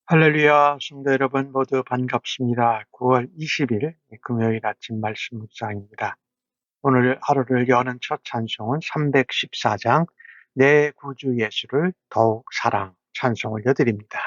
할렐루야, 성도 여러분 모두 반갑습니다. 9월 20일 금요일 아침 말씀 묵상입니다. 오늘 하루를 여는 첫 찬송은 314장 내 구주 예수를 더욱 사랑 찬송을 여드립니다.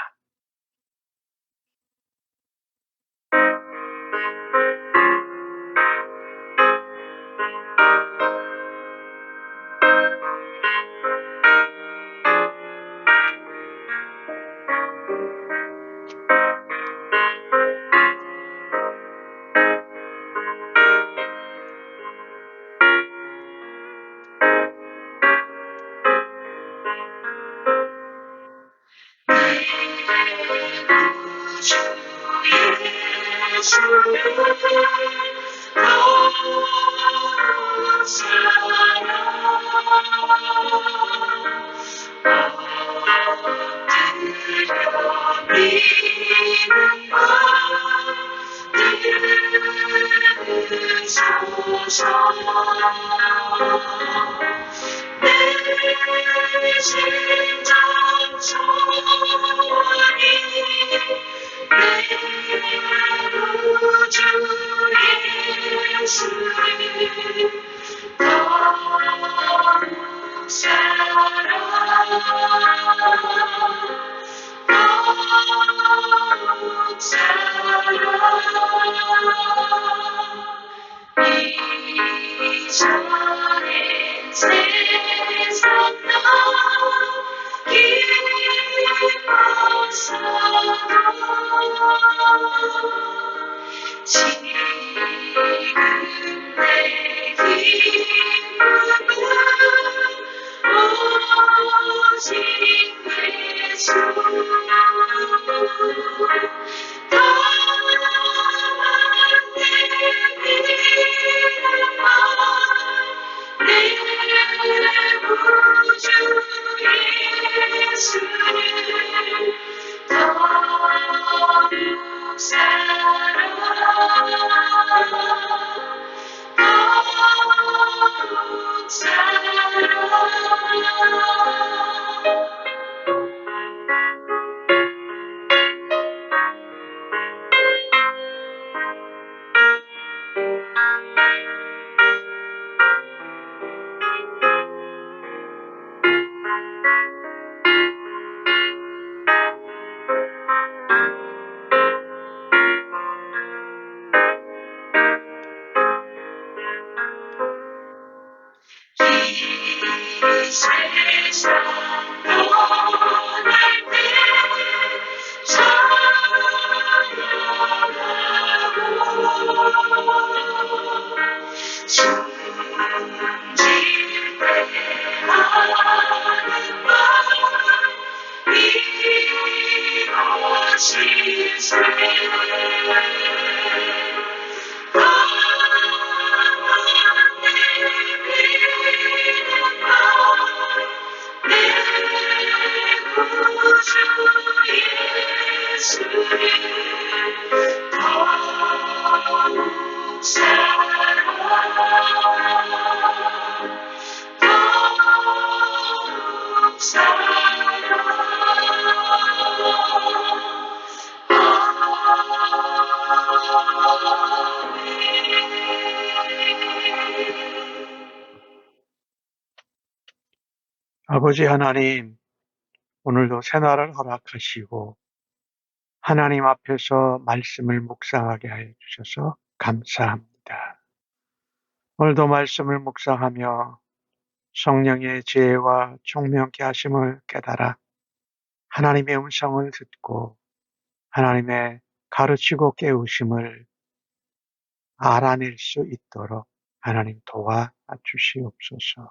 아버지 하나님, 오늘도 새날을 허락하시고 하나님 앞에서 말씀을 묵상하게 하여 주셔서 감사합니다. 오늘도 말씀을 묵상하며 성령의 지혜와 총명케 하심을 깨달아 하나님의 음성을 듣고 하나님의 가르치고 깨우심을 알아낼 수 있도록 하나님 도와 주시옵소서.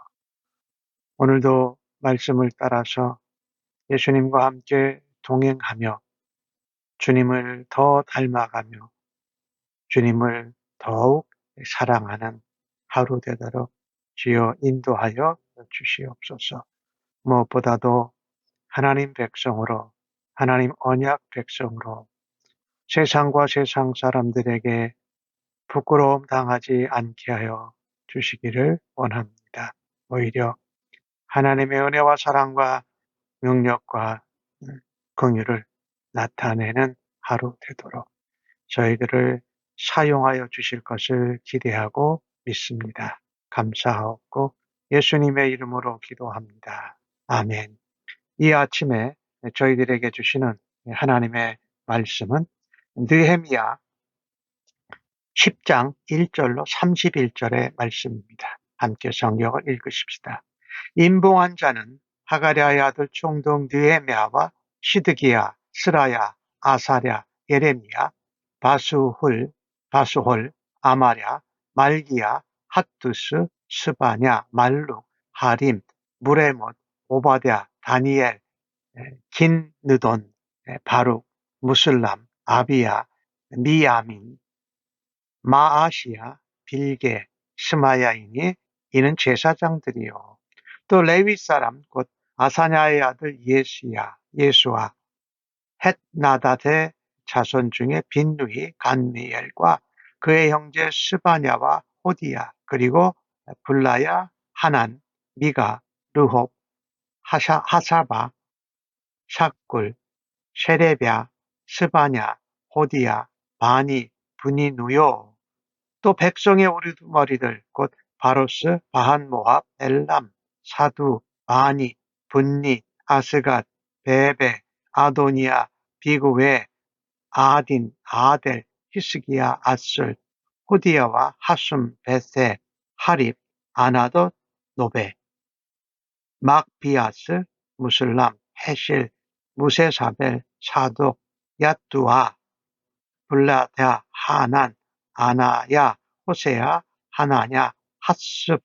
오늘도 말씀을 따라서 예수님과 함께 동행하며 주님을 더 닮아가며 주님을 더욱 사랑하는 하루 되도록 주여 인도하여 주시옵소서. 무엇보다도 하나님 백성으로, 하나님 언약 백성으로 세상과 세상 사람들에게 부끄러움 당하지 않게 하여 주시기를 원합니다. 오히려 하나님의 은혜와 사랑과 능력과 긍휼을 나타내는 하루 되도록 저희들을 사용하여 주실 것을 기대하고 믿습니다. 감사하고 예수님의 이름으로 기도합니다. 아멘. 이 아침에 저희들에게 주시는 하나님의 말씀은 느헤미야 10장 1절로 31절의 말씀입니다. 함께 성경을 읽으십시다. 임봉한 자는 하가랴의 아들 총독 느헤미야와 시드기야, 스라야, 아사랴, 예레미야, 바수홀, 아마랴, 말기야, 핫두스, 스바냐, 말룩, 하림, 무레못, 오바댜, 다니엘, 긴느돈, 바룩, 무슬람, 아비야, 미야민, 마아시야, 빌게, 스마야이니 이는 제사장들이요. 또 레위 사람 곧 아사냐의 아들 예수와 헷나닷의 자손 중에 빈누이, 간미엘과 그의 형제 스바냐와 호디야, 그리고 블라야, 하난, 미가, 르홉, 하사바, 샷굴, 셰레뵘, 스바냐, 호디야, 바니, 브니누요. 또 백성의 우두머리들 곧 바로스, 바한모압, 엘람, 사두, 바니, 분니, 아스갓, 베베, 아도니아, 비그웨, 아딘, 아델, 히스기야, 아술, 호디야와 하숨, 베세, 하립, 아나도, 노베, 막비아스, 무슬람, 헤실, 무세사벨, 사독, 야뚜아, 블라랴, 하난, 아나야, 호세야, 하나냐, 핫습,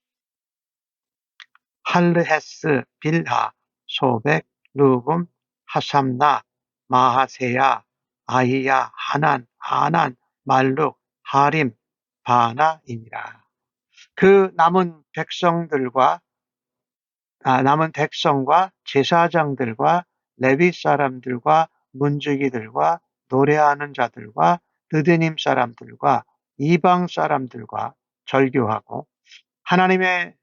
할르헤스, 빌하, 소백, 루금, 하삼나, 마하세야, 아히야, 하난, 아난, 말룩, 하림, 바나이니라. 그 남은 백성과 제사장들과 레위 사람들과 문지기들과 노래하는 자들과 느드님 사람들과 이방 사람들과 절교하고 하나님의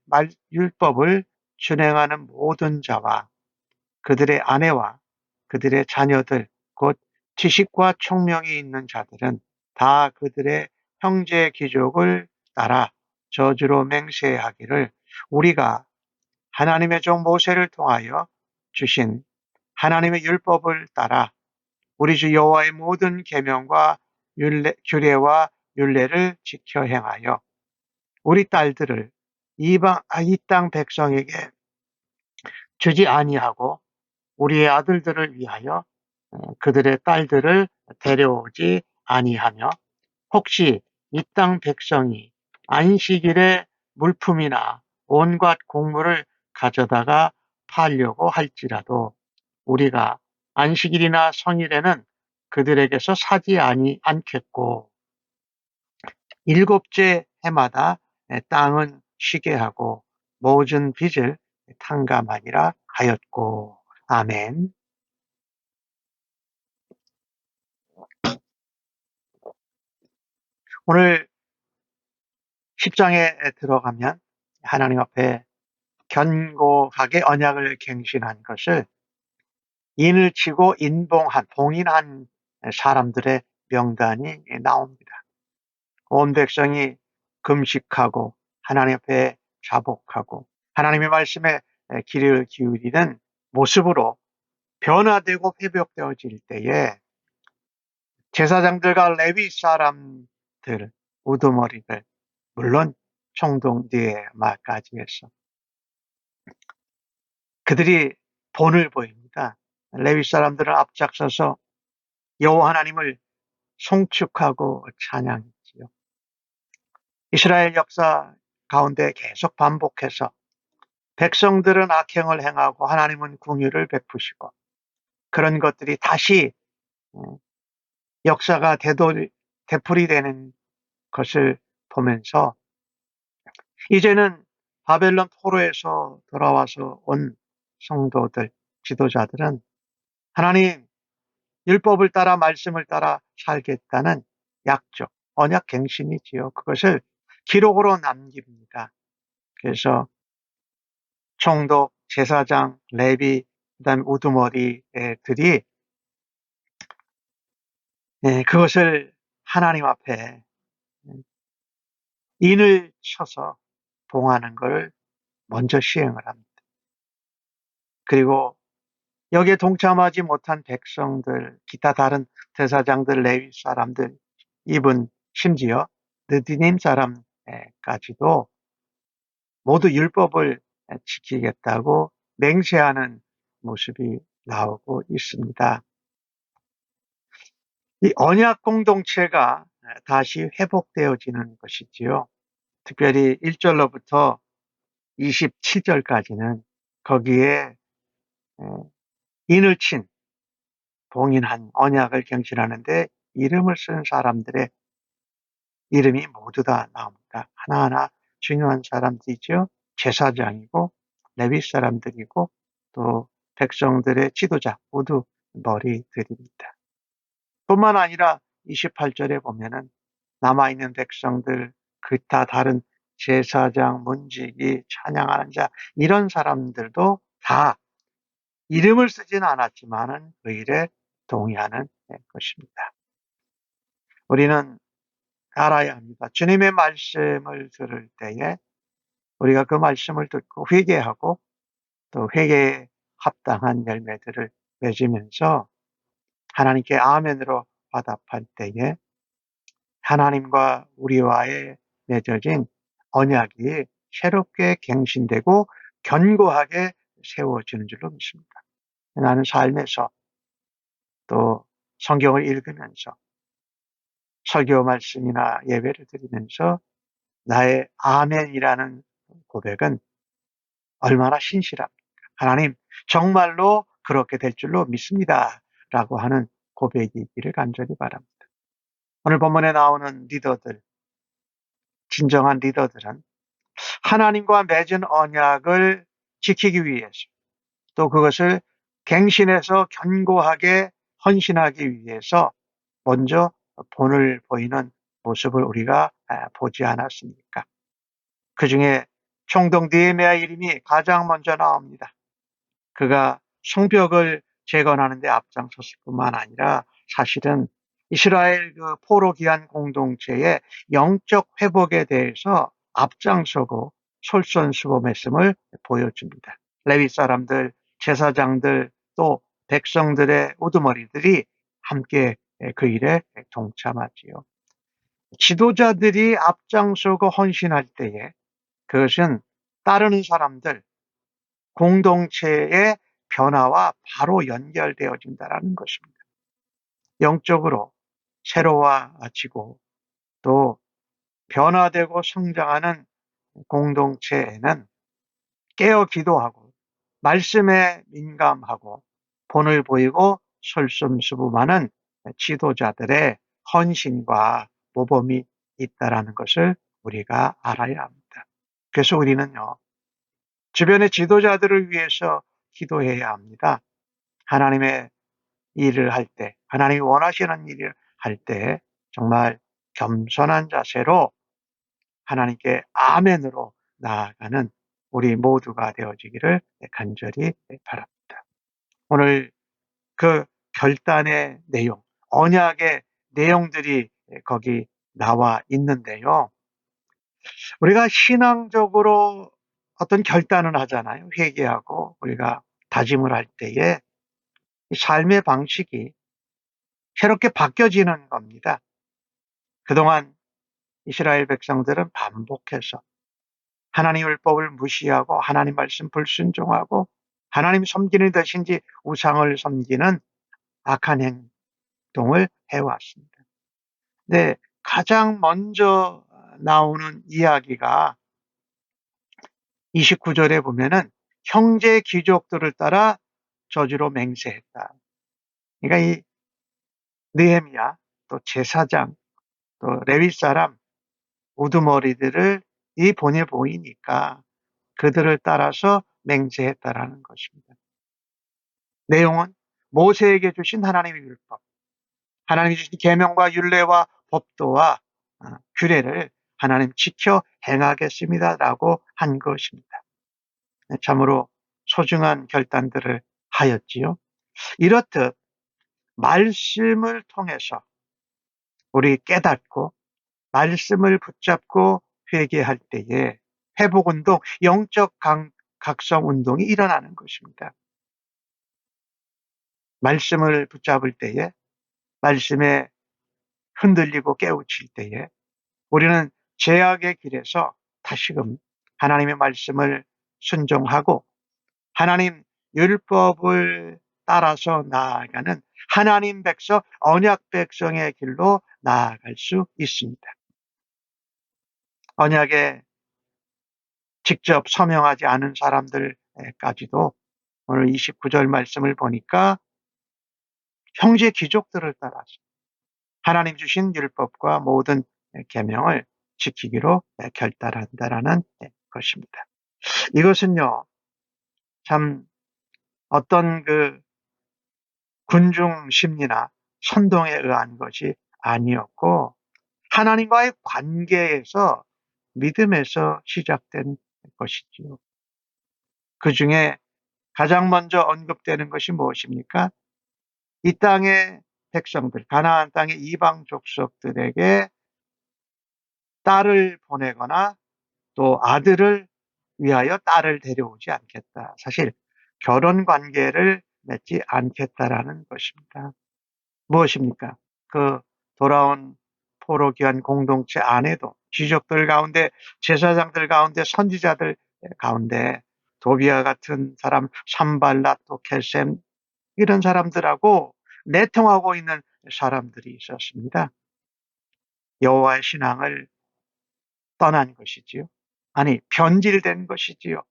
율법을 준행하는 모든 자와 그들의 아내와 그들의 자녀들 곧 지식과 총명이 있는 자들은 다 그들의 형제 귀족을 따라 저주로 맹세하기를 우리가 하나님의 종 모세를 통하여 주신 하나님의 율법을 따라 우리 주 여호와의 모든 계명과 규례와 율례를 지켜 행하여 우리 딸들을 이 땅 백성에게 주지 아니하고 우리의 아들들을 위하여 그들의 딸들을 데려오지 아니하며 혹시 이 땅 백성이 안식일에 물품이나 온갖 곡물을 가져다가 팔려고 할지라도 우리가 안식일이나 성일에는 그들에게서 사지 않겠고 일곱째 해마다 땅은 쉬게 하고 모든 빚을 탕감하니라 하였고 아멘. 오늘 10장에 들어가면 하나님 앞에 견고하게 언약을 갱신한 것을 인을 치고 봉인한 사람들의 명단이 나옵니다. 온 백성이 금식하고 하나님 앞에 자복하고 하나님의 말씀에 귀를 기울이는 모습으로 변화되고 회복되어질 때에 제사장들과 레위 사람들, 우두머리들, 물론 총독 느헤미야까지 해서 그들이 본을 보입니다. 레위 사람들은 앞장서서 여호와 하나님을 송축하고 찬양했지요. 이스라엘 역사 가운데 계속 반복해서 백성들은 악행을 행하고 하나님은 긍휼을 베푸시고 그런 것들이 다시 역사가 되풀이되는 것을 보면서 이제는 바벨론 포로에서 돌아와서 온 성도들, 지도자들은 하나님 율법을 따라 말씀을 따라 살겠다는 약속, 언약 갱신이지요. 그것을 기록으로 남깁니다. 그래서 총독, 제사장, 레위, 그다음 우두머리들이 그것을 하나님 앞에 인을 쳐서 봉하는 걸 먼저 시행을 합니다. 그리고 여기에 동참하지 못한 백성들, 기타 다른 대사장들, 레위 사람들, 이분 심지어 느디님 사람까지도 모두 율법을 지키겠다고 맹세하는 모습이 나오고 있습니다. 이 언약 공동체가 다시 회복되어지는 것이지요. 특별히 1절로부터 27절까지는 거기에 인을 친 봉인한 언약을 경신하는데 이름을 쓴 사람들의 이름이 모두 다 나옵니다. 하나하나 중요한 사람들이죠. 제사장이고 레위 사람들이고 또 백성들의 지도자 모두 머리들입니다. 뿐만 아니라 28절에 보면은 남아있는 백성들, 기타 다른 제사장, 문지기, 찬양하는 자 이런 사람들도 다 이름을 쓰지는 않았지만은 그 일에 동의하는 것입니다. 우리는 알아야 합니다. 주님의 말씀을 들을 때에 우리가 그 말씀을 듣고 회개하고 또 회개에 합당한 열매들을 맺으면서 하나님께 아멘으로 화답할 때에 하나님과 우리와의 맺어진 언약이 새롭게 갱신되고 견고하게 세워지는 줄로 믿습니다. 나는 삶에서 또 성경을 읽으면서 설교 말씀이나 예배를 드리면서 나의 아멘이라는 고백은 얼마나 신실합니까? 하나님, 정말로 그렇게 될 줄로 믿습니다. 라고 하는 고백이기를 간절히 바랍니다. 오늘 본문에 나오는 리더들, 진정한 리더들은 하나님과 맺은 언약을 지키기 위해서 또 그것을 갱신해서 견고하게 헌신하기 위해서 먼저 본을 보이는 모습을 우리가 보지 않았습니까? 그 중에 총독 느헤미야 이름이 가장 먼저 나옵니다. 그가 성벽을 재건하는 데 앞장섰을 뿐만 아니라 사실은 이스라엘 그 포로 귀환 공동체의 영적 회복에 대해서 앞장서고 솔선수범했음을 보여줍니다. 레위 사람들, 제사장들 또 백성들의 우두머리들이 함께 그 일에 동참하지요. 지도자들이 앞장서고 헌신할 때에 그것은 따르는 사람들, 공동체의 변화와 바로 연결되어진다는 것입니다. 영적으로 새로워지고 또 변화되고 성장하는 공동체에는 깨어 기도하고 말씀에 민감하고 본을 보이고 솔선수범하는 지도자들의 헌신과 모범이 있다는 것을 우리가 알아야 합니다. 그래서 우리는요, 주변의 지도자들을 위해서 기도해야 합니다. 하나님의 일을 할 때, 하나님이 원하시는 일을 할 때 정말 겸손한 자세로 하나님께 아멘으로 나아가는 우리 모두가 되어지기를 간절히 바랍니다. 오늘 그 결단의 내용, 언약의 내용들이 거기 나와 있는데요. 우리가 신앙적으로 어떤 결단을 하잖아요. 회개하고 우리가 다짐을 할 때에 삶의 방식이 새롭게 바뀌어지는 겁니다. 그동안 이스라엘 백성들은 반복해서 하나님 율법을 무시하고 하나님 말씀 불순종하고 하나님 섬기는 것인지 우상을 섬기는 악한 행동을 해왔습니다. 근데 가장 먼저 나오는 이야기가 29절에 보면은 형제 귀족들을 따라 저주로 맹세했다. 그러니까 이 느헤미야 또 제사장 또 레위 사람 우두머리들을 이 본에 보이니까 그들을 따라서 맹세했다라는 것입니다. 내용은 모세에게 주신 하나님의 율법, 하나님이 주신 계명과 율례와 법도와 규례를 하나님 지켜 행하겠습니다라고 한 것입니다. 참으로 소중한 결단들을 하였지요. 이렇듯 말씀을 통해서 우리 깨닫고 말씀을 붙잡고 회개할 때에 회복운동, 영적 각성운동이 일어나는 것입니다. 말씀을 붙잡을 때에, 말씀에 흔들리고 깨우칠 때에 우리는 죄악의 길에서 다시금 하나님의 말씀을 순종하고 하나님 율법을 따라서 나아가는 하나님 백성, 언약 백성의 길로 나아갈 수 있습니다. 언약에 직접 서명하지 않은 사람들까지도 오늘 29절 말씀을 보니까 형제 귀족들을 따라서 하나님 주신 율법과 모든 계명을 지키기로 결단한다라는 것입니다. 이것은요, 참 어떤 군중 심리나 선동에 의한 것이 아니었고 하나님과의 관계에서 믿음에서 시작된 것이지요. 그 중에 가장 먼저 언급되는 것이 무엇입니까? 이 땅의 백성들, 가나안 땅의 이방 족속들에게 딸을 보내거나 또 아들을 위하여 딸을 데려오지 않겠다. 사실 결혼 관계를 맺지 않겠다라는 것입니다. 무엇입니까? 그 돌아온 포로기한 공동체 안에도 귀족들 가운데, 제사장들 가운데, 선지자들 가운데 도비아 같은 사람, 산발랏 또 겟셈 이런 사람들하고 내통하고 있는 사람들이 있었습니다. 여호와의 신앙을 떠난 것이지요. 아니, 변질된 것이지요.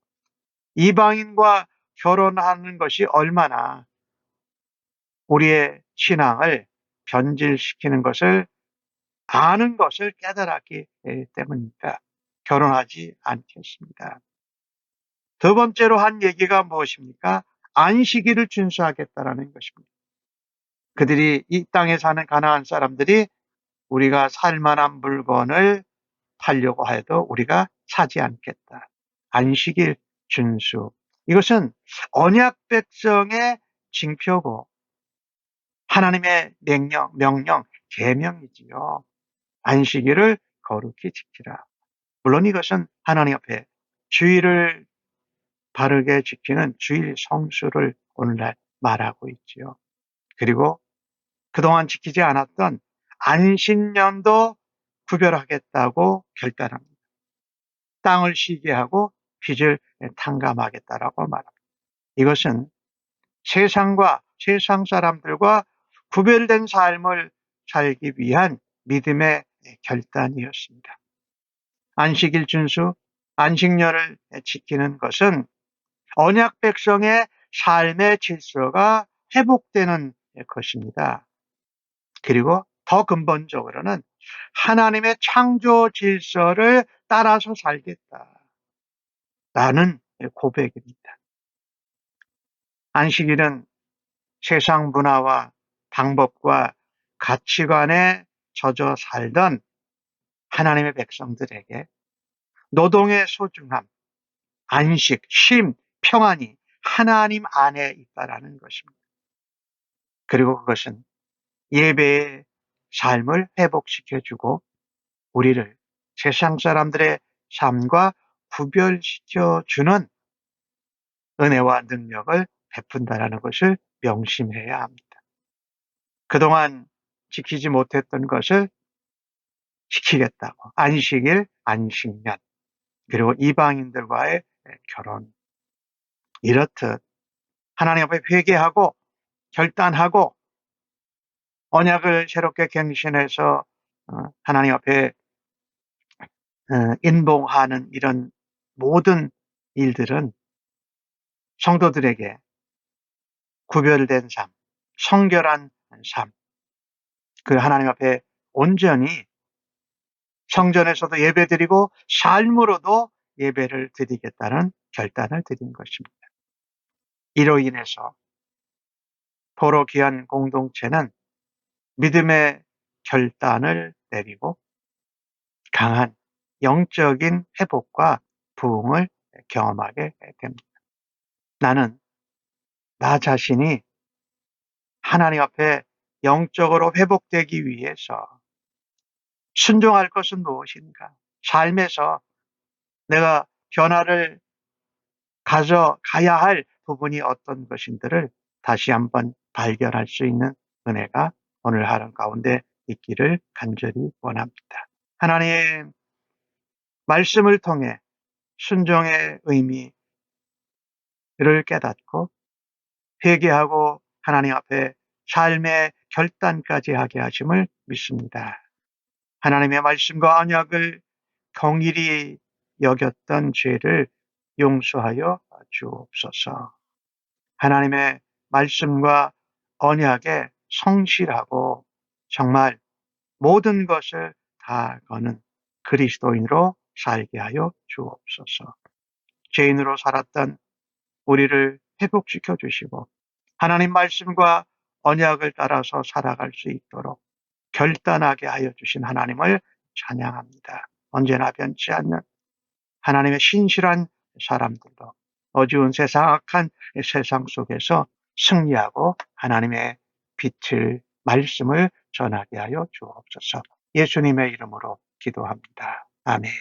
이방인과 결혼하는 것이 얼마나 우리의 신앙을 변질시키는 것을 아는 것을 깨달았기 때문입니다. 결혼하지 않겠습니다. 두 번째로 한 얘기가 무엇입니까? 안식일을 준수하겠다라는 것입니다. 그들이 이 땅에 사는 가나안 사람들이 우리가 살 만한 물건을 팔려고 해도 우리가 사지 않겠다. 안식일 준수. 이것은 언약 백성의 징표고 하나님의 명령, 계명이지요. 안식일을 거룩히 지키라. 물론 이것은 하나님 앞에 주일을 바르게 지키는 주일 성수를 오늘날 말하고 있지요. 그리고 그동안 지키지 않았던 안식년도 구별하겠다고 결단합니다. 땅을 쉬게 하고 빚을 탕감하겠다라고 말합니다. 이것은 세상 사람들과 구별된 삶을 살기 위한 믿음의 결단이었습니다. 안식일 준수, 안식년을 지키는 것은 언약 백성의 삶의 질서가 회복되는 것입니다. 그리고 더 근본적으로는 하나님의 창조 질서를 따라서 살겠다라는 고백입니다. 안식일은 세상 문화와 방법과 가치관에 젖어 살던 하나님의 백성들에게 노동의 소중함, 안식, 쉼, 평안이 하나님 안에 있다라는 것입니다. 그리고 그것은 예배의 삶을 회복시켜주고 우리를 세상 사람들의 삶과 구별시켜주는 은혜와 능력을 베푼다라는 것을 명심해야 합니다. 그동안 지키지 못했던 것을 지키겠다고. 안식일, 안식년, 그리고 이방인들과의 결혼. 이렇듯 하나님 앞에 회개하고 결단하고 언약을 새롭게 갱신해서 하나님 앞에 인봉하는 이런 모든 일들은 성도들에게 구별된 삶, 성결한 삶, 그 하나님 앞에 온전히 성전에서도 예배드리고 삶으로도 예배를 드리겠다는 결단을 드린 것입니다. 이로 인해서 포로 귀한 공동체는 믿음의 결단을 내리고 강한 영적인 회복과 부흥을 경험하게 됩니다. 나는 나 자신이 하나님 앞에 영적으로 회복되기 위해서 순종할 것은 무엇인가? 삶에서 내가 변화를 가져가야 할 부분이 어떤 것인지를 다시 한번 발견할 수 있는 은혜가 오늘 하루 가운데 있기를 간절히 원합니다. 하나님 말씀을 통해 순종의 의미를 깨닫고 회개하고 하나님 앞에 삶의 결단까지 하게 하심을 믿습니다. 하나님의 말씀과 언약을 경일이 여겼던 죄를 용서하여 주옵소서. 하나님의 말씀과 언약에 성실하고 정말 모든 것을 다 거는 그리스도인으로 살게 하여 주옵소서. 죄인으로 살았던 우리를 회복시켜 주시고 하나님 말씀과 언약을 따라서 살아갈 수 있도록 결단하게 하여 주신 하나님을 찬양합니다. 언제나 변치 않는 하나님의 신실한 사람들도 어두운 세상, 악한 세상 속에서 승리하고 하나님의 빛을, 말씀을 전하게 하여 주옵소서. 예수님의 이름으로 기도합니다. 아멘.